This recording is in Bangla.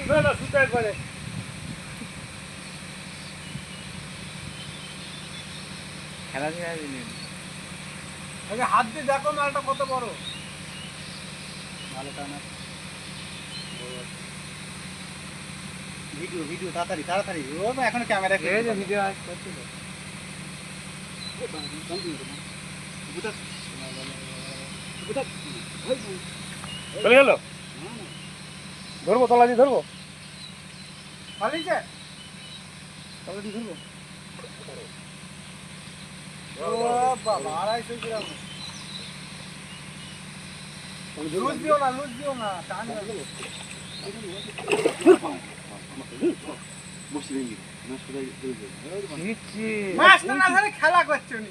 না না সুতা একবারে খেলা দিয়ে দিলেন আগে হাত দিয়ে দেখো মালটা কত বড় ভালোটা না ভিডিও ভিডিও তাড়াতাড়ি তাড়াতাড়ি ও এখন ক্যামেরা এই যে ভিডিও আজ করতে চলে গেল ধরবো তলা দিয়ে ধরবো পালিয়েছে তলা দিয়ে ধরবো ও বাবা 250 গ্রাম লুজ দিও না টান মাছটা না ধরে খেলা করছো নি